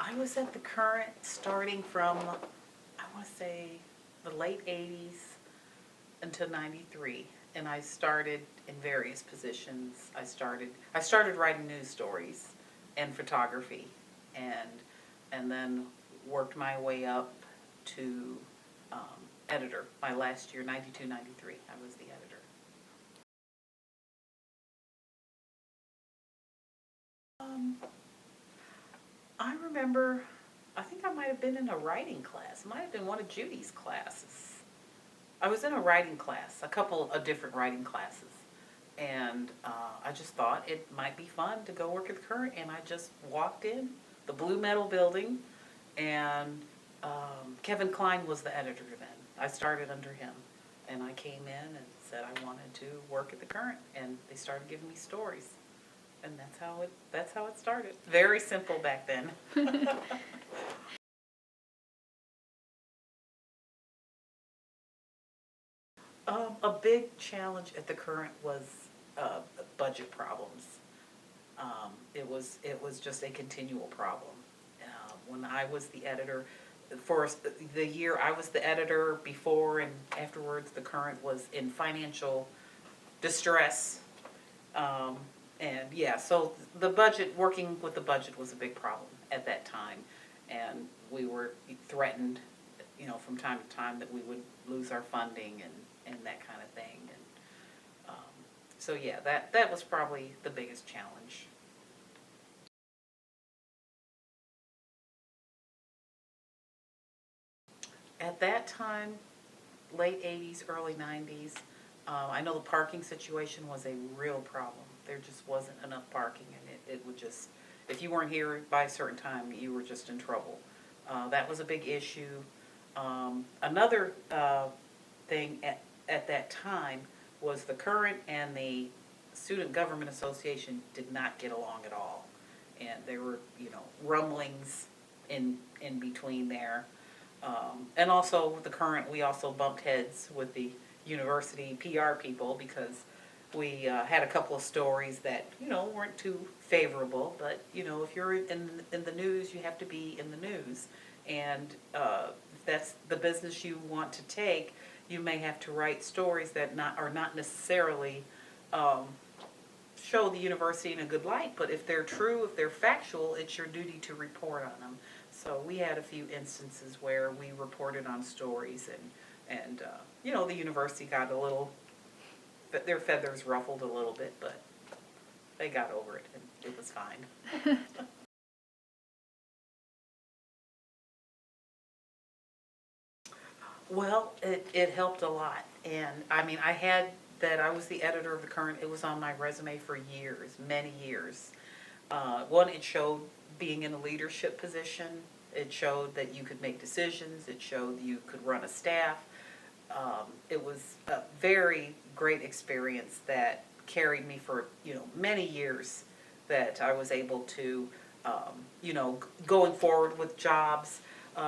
I was at the Current starting from, I want to say, the late 80s until 93. And I started in various positions. I started writing news stories and photography, and then worked my way up to editor. My last year, 92, 93, I was the editor. Um, I remember, I think I might have been in a writing class. It might have been one of Judy's classes. I was in a writing class, a couple of different writing classes. And I just thought it might be fun to go work at the Current. And I just walked in the Blue Metal building, and Kevin Kline was the editor then. I started under him. And I came in and said I wanted to work at the Current. And they started giving me stories. And that's how it started. Very simple back then. A big challenge at the Current was budget problems. It was just a continual problem. When I was the editor, for the year I was the editor, before and afterwards, the Current was in financial distress. And yeah, so the budget, working with the budget was a big problem at that time. And we were threatened, from time to time that we would lose our funding and that kind of thing. And so yeah, that was probably the biggest challenge. At that time, late 80s, early 90s, I know the parking situation was a real problem. There just wasn't enough parking, and it would just, if you weren't here by a certain time, you were just in trouble. That was a big issue. Another thing at that time was the Current and the Student Government Association did not get along at all. And there were, rumblings in between there. And also with the Current, we also bumped heads with the university PR people because we had a couple of stories that, weren't too favorable. But, if you're in the news, you have to be in the news. And if that's the business you want to take, you may have to write stories that are not necessarily show the university in a good light, but if they're true, if they're factual, it's your duty to report on them. So we had a few instances where we reported on stories, and the university got a little, their feathers ruffled a little bit, but they got over it, and it was fine. Well, it helped a lot. And I mean, I was the editor of the Current. It was on my resume for years, many years. One, it showed being in a leadership position. It showed that you could make decisions. It showed you could run a staff. It was a very great experience that carried me for, many years, that I was able to, going forward with jobs.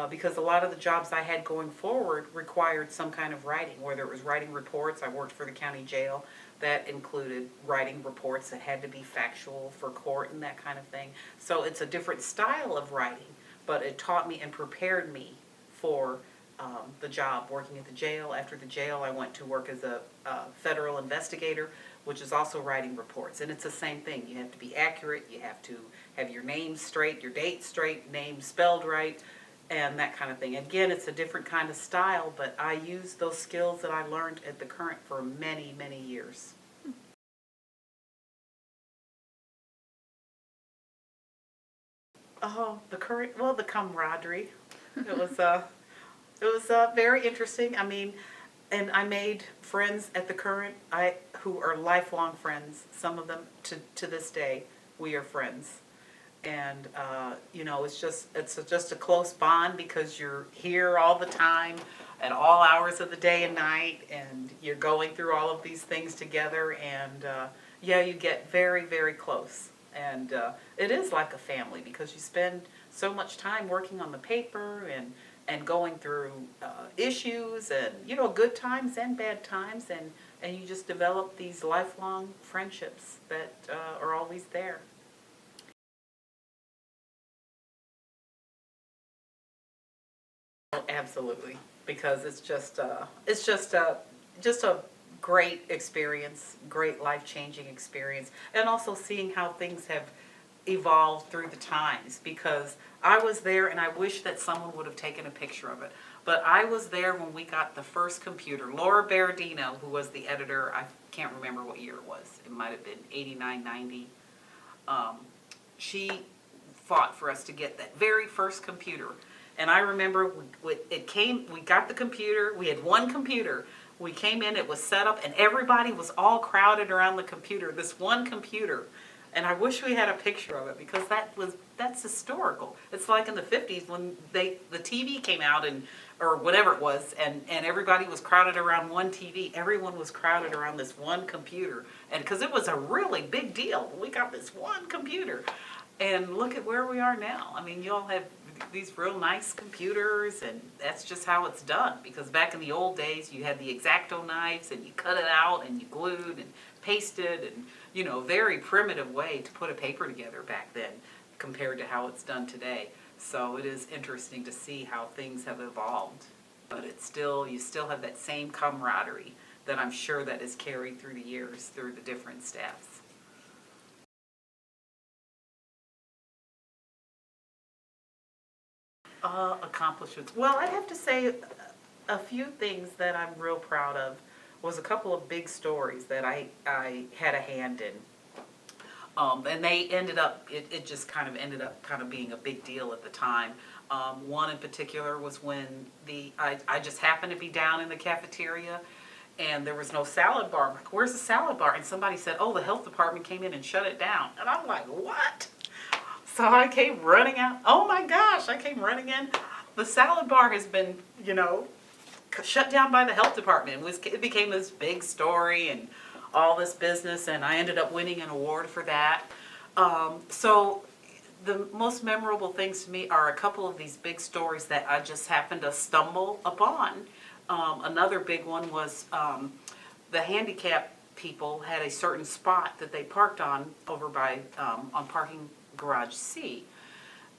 Because a lot of the jobs I had going forward required some kind of writing, whether it was writing reports. I worked for the county jail. That included writing reports that had to be factual for court and that kind of thing. So it's a different style of writing, but it taught me and prepared me for the job working at the jail. After the jail, I went to work as a federal investigator, which is also writing reports. And it's the same thing. You have to be accurate. You have to have your name straight, your date straight, name spelled right, and that kind of thing. Again, it's a different kind of style, but I used those skills that I learned at the Current for many, many years. Oh, the Current, well, the camaraderie. It was very interesting. I mean, and I made friends at the Current, who are lifelong friends. Some of them to this day, we are friends. And it's just a close bond because you're here all the time at all hours of the day and night, and you're going through all of these things together, and yeah, you get very, very close. And it is like a family because you spend so much time working on the paper and going through issues and, good times and bad times, and you just develop these lifelong friendships that are always there. Oh, absolutely, because it's just a great experience, great life-changing experience, and also seeing how things have evolved through the times, because I was there and I wish that someone would have taken a picture of it. But I was there when we got the first computer. Laura Berardino, who was the editor, I can't remember what year it was. It might have been 89, 90. She fought for us to get that very first computer. And I remember we got the computer, we had one computer. We came in, it was set up, and everybody was all crowded around the computer, this one computer. And I wish we had a picture of it, because that's historical. It's like in the 50s when the TV came out, or whatever it was, and everybody was crowded around one TV. Everyone was crowded around this one computer. And because it was a really big deal. We got this one computer. And look at where we are now. I mean, you all have these real nice computers, and that's just how it's done. Because back in the old days, you had the X-Acto knives, and you cut it out, and you glued and pasted, and, you know, very primitive way to put a paper together back then compared to how it's done today. So it is interesting to see how things have evolved. But you still have that same camaraderie that I'm sure that is carried through the years, through the different staffs. Accomplishments. Well, I'd have to say a few things that I'm real proud of was a couple of big stories that I had a hand in. And they ended up, it just kind of ended up kind of being a big deal at the time. One in particular was when I just happened to be down in the cafeteria, and there was no salad bar. I'm like, where's the salad bar? And somebody said, oh, the health department came in and shut it down. And I'm like, what? So I came running out. Oh my gosh, I came running in. The salad bar has been, you know, shut down by the health department. It became this big story and all this business, and I ended up winning an award for that. So the most memorable things to me are a couple of these big stories that I just happened to stumble upon. Another big one was the handicap people had a certain spot that they parked on over by on parking garage C,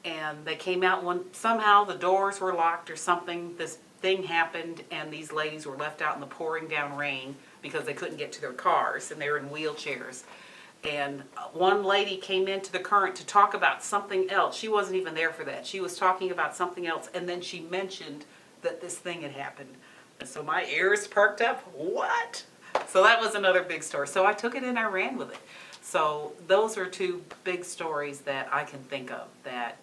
and they came out when somehow the doors were locked or something. This thing happened, and these ladies were left out in the pouring down rain because they couldn't get to their cars, and they were in wheelchairs. And one lady came into the current to talk about something else. She wasn't even there for that. She was talking about something else, and then she mentioned that this thing had happened. And so my ears perked up. What? So that was another big story. So I took it and I ran with it. So those are two big stories that I can think of that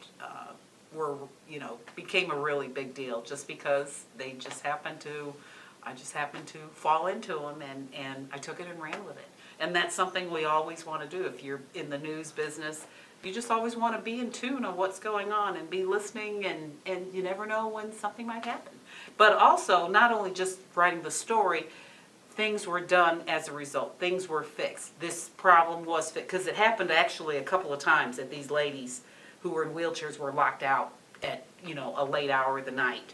became a really big deal just because I just happened to fall into them, and I took it and ran with it. And that's something we always want to do. If you're in the news business, you just always want to be in tune on what's going on and be listening, and you never know when something might happen. But also, not only just writing the story, things were done as a result. Things were fixed. This problem was fixed, because it happened actually a couple of times that these ladies who were in wheelchairs were locked out at, a late hour of the night.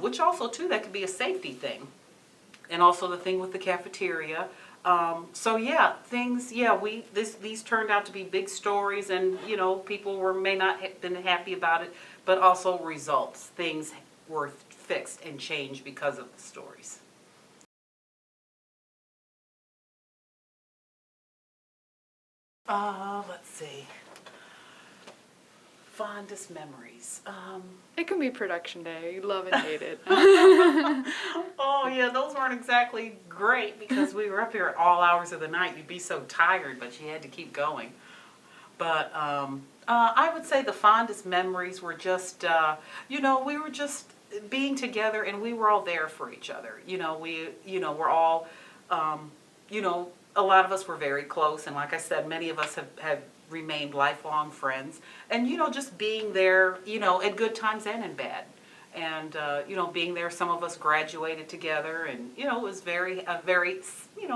Which also, too, that could be a safety thing. And also the thing with the cafeteria. So yeah, these turned out to be big stories, and, people may not have been happy about it, but also results. Things were fixed and changed because of the stories. Let's see. Fondest memories. It can be production day. You love and hate it. Oh yeah, those weren't exactly great because we were up here at all hours of the night. You'd be so tired, but you had to keep going. But I would say the fondest memories were just, we were just being together, and we were all there for each other. We're all, a lot of us were very close, and like I said, many of us have remained lifelong friends. And, just being there, at good times and in bad. And, being there, some of us graduated together, and, it was very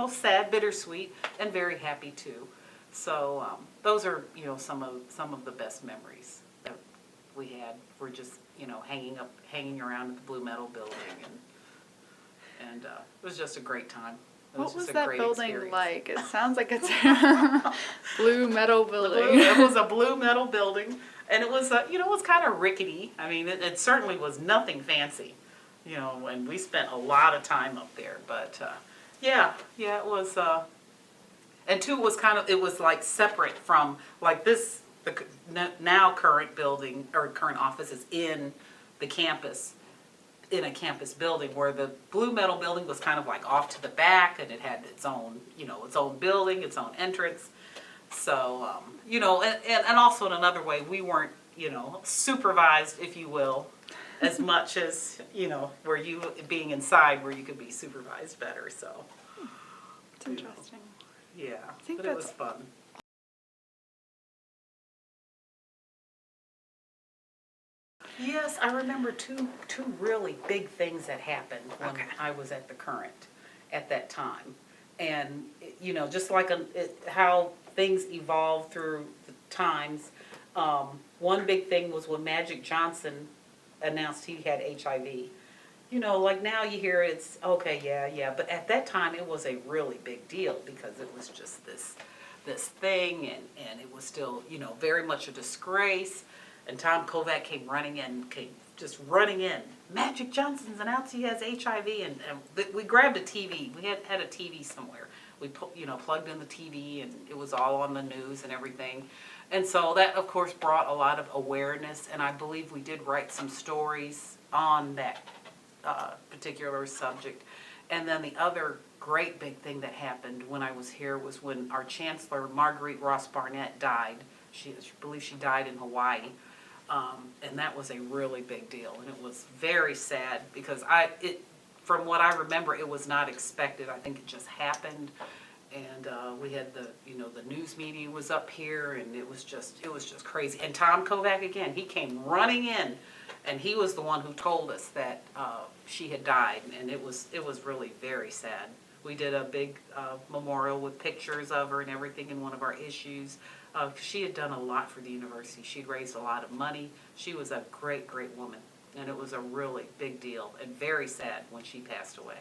sad, bittersweet, and very happy too. So those are, some of the best memories that we had. We're just, hanging around at the Blue Metal building, and it was just a great time. What was that building like? It sounds like it's Blue Metal building. It was a Blue Metal building, And it was, you know, it was kind of rickety. I mean, it certainly was nothing fancy, you know, and we spent a lot of time up there. But, yeah, it was, and two, it was like separate from, like this, the now current building, or current office is in the campus, in a campus building, where the Blue Metal building was kind of like off to the back, and it had its own, you know, its own building, its own entrance. So, you know, and also in another way, we weren't, you know, supervised, if you will, as much as, you know, where you being inside where you could be supervised better, so. It's interesting. Yeah, but it was fun. Yes, I remember two really big things that happened when I was at the Current at that time. And, you know, just like how things evolved through the times, one big thing was when Magic Johnson announced he had HIV. You know, like now you hear it's, okay, yeah, but at that time it was a really big deal because it was just this thing, and it was still, you know, very much a disgrace. And Tom Kovac came running in. Magic Johnson's announced he has HIV, and we grabbed a TV. We had a TV somewhere. We plugged in the TV, and it was all on the news and everything. And so that, of course, brought a lot of awareness, and I believe we did write some stories on that particular subject. And then the other great big thing that happened when I was here was when our Chancellor, Marguerite Ross Barnett, died. I believe she died in Hawaii. And that was a really big deal, and it was very sad because from what I remember, it was not expected. I think it just happened, and we had the news media was up here, and it was just crazy. And Tom Kovac again, he came running in, and he was the one who told us that she had died, and it was really very sad. We did a big memorial with pictures of her and everything in one of our issues. She had done a lot for the university. She'd raised a lot of money. She was a great, great woman. And it was a really big deal and very sad when she passed away.